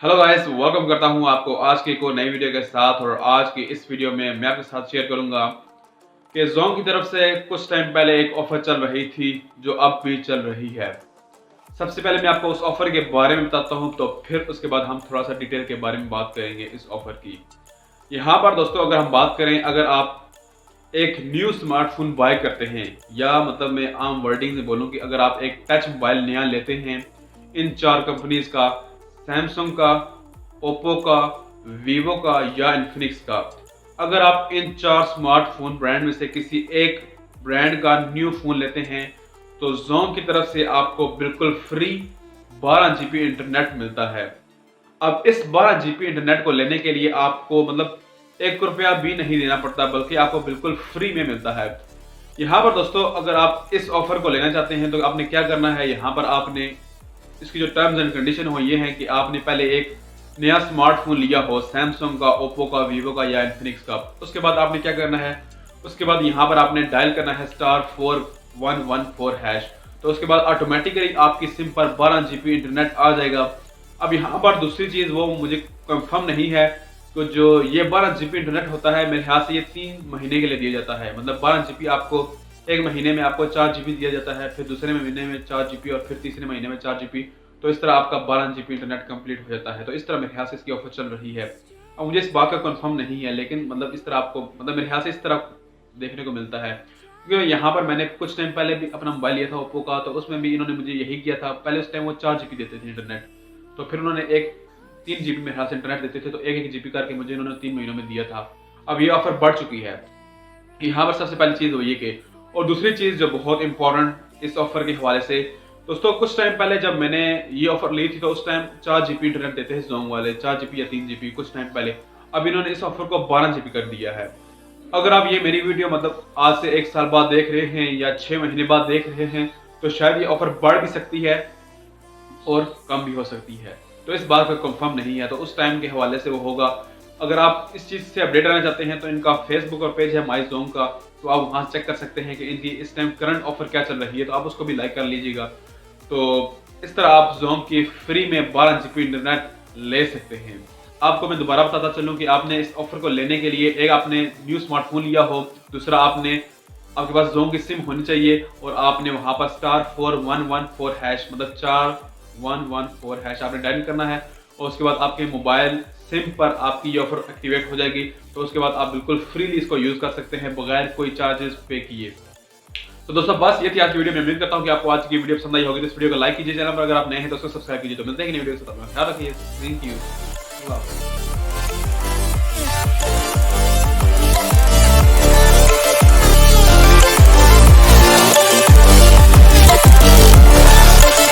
Hello guys, welcome करता हूं आपको आज की एक और नई वीडियो के साथ। और आज की इस वीडियो में मैं आपके साथ शेयर करूंगा कि जोंग की तरफ से कुछ टाइम पहले एक ऑफर चल रही थी जो अब भी चल रही है। सबसे पहले मैं आपको उस ऑफर के बारे में बताता हूं, तो फिर उसके बाद हम थोड़ा सा डिटेल के बारे में बात करेंगे इस ऑफर की। यहाँ पर दोस्तों अगर हम बात करें, अगर आप एक न्यू स्मार्टफोन बाय करते हैं, या मतलब मैं आम वर्डिंग में बोलूं कि अगर आप एक टच मोबाइल नया लेते हैं इन चार कंपनीज का, सैमसंग का, ओप्पो का, वीवो का या इन्फिनिक्स का, अगर आप इन चार स्मार्टफोन ब्रांड में से किसी एक ब्रांड का न्यू फोन लेते हैं तो जोंग की तरफ से आपको बिल्कुल फ्री 12 जीबी इंटरनेट मिलता है। अब इस 12 जीबी इंटरनेट को लेने के लिए आपको मतलब 1 रुपया भी नहीं देना पड़ता, बल्कि आपको बिल्कुल फ्री में मिलता है। यहाँ पर दोस्तों अगर आप इस ऑफर को लेना चाहते हैं तो आपने क्या करना है, यहाँ पर आपने इसकी जो टर्म्स एंड कंडीशन हो ये है कि आपने पहले एक नया स्मार्टफोन लिया हो सैमसंग का, ओप्पो का, वीवो का या इन्फिनिक्स का। उसके बाद आपने क्या करना है, उसके बाद यहाँ पर आपने डायल करना है *4114#। तो उसके बाद ऑटोमेटिकली आपकी सिम पर 12 जीबी इंटरनेट आ जाएगा। अब यहाँ पर दूसरी चीज़ वो मुझे कंफर्म नहीं है, तो जो ये 12 जीबी इंटरनेट होता है मेरे ख्याल से ये 3 महीने के लिए दिया जाता है। मतलब 12 जीबी आपको एक महीने में आपको 4 जीबी दिया जाता है, फिर दूसरे महीने में 4 जीबी और फिर तीसरे महीने में 4 जीबी। तो इस तरह आपका 12 जीबी इंटरनेट कंप्लीट हो जाता है। तो इस तरह मेरे ख्याल से इसकी ऑफर चल रही है। अब मुझे इस बात का कंफर्म नहीं है, लेकिन मतलब इस तरह आपको मतलब मेरे ख्याल से इस तरह देखने को मिलता है। क्योंकि यहाँ पर मैंने कुछ टाइम पहले भी अपना मोबाइल लिया था ओप्पो का, तो उसमें भी इन्होंने मुझे यही किया था। पहले उस टाइम वो 4 जीबी देते थे इंटरनेट, तो फिर उन्होंने एक 3 जीबी मेरे ख्याल से इंटरनेट देते थे, तो एक जीबी करके मुझे इन्होंने 3 महीनों में दिया था। अब ये ऑफर बढ़ चुकी है। यहाँ पर सबसे पहली चीज़ वो ये कि, और दूसरी चीज़ जो बहुत इंपॉर्टेंट इस ऑफर के हवाले से, दोस्तों कुछ टाइम पहले जब मैंने ये ऑफर ली थी तो उस टाइम 4 जीबी इंटरनेट देते हैं जोंग वाले, 4 जीबी या 3 जीबी कुछ टाइम पहले। अब इन्होंने इस ऑफर को 12 जीबी कर दिया है। अगर आप ये मेरी वीडियो मतलब आज से 1 साल बाद देख रहे हैं या 6 महीने बाद देख रहे हैं, तो शायद ये ऑफर बढ़ भी सकती है और कम भी हो सकती है। तो इस बात का कंफर्म नहीं है, तो उस टाइम के हवाले से वो होगा। अगर आप इस चीज़ से अपडेट रहना चाहते हैं तो इनका फेसबुक और पेज है माई जोंग का, तो आप वहाँ चेक कर सकते हैं कि इनकी इस टाइम करंट ऑफर क्या चल रही है, तो आप उसको भी लाइक कर लीजिएगा। तो इस तरह आप जोंग की फ्री में 12 जीबी इंटरनेट ले सकते हैं। आपको मैं दोबारा बताता चलूँ कि आपने इस ऑफर को लेने के लिए, एक आपने न्यू स्मार्टफोन लिया हो, दूसरा आपके पास जोंग की सिम होनी चाहिए, और आपने वहाँ पर *4114# मतलब 4114# आपने डायल करना है। और उसके बाद आपके मोबाइल सिम पर आपकी ये ऑफर एक्टिवेट हो जाएगी। तो उसके बाद आप बिल्कुल फ्रीली इसको यूज कर सकते हैं बगैर कोई चार्जेस पे किए। तो दोस्तों बस ये थी आज की वीडियो। मैं उम्मीद करता हूँ कि आपको आज की वीडियो पसंद आई होगी। तो इस वीडियो को लाइक कीजिए, चैनल पर अगर आप नए हैं तो उसको सब्सक्राइब कीजिए। तो मिलते हैं कि नई वीडियो के साथ, ख्याल रखिए। Thank you.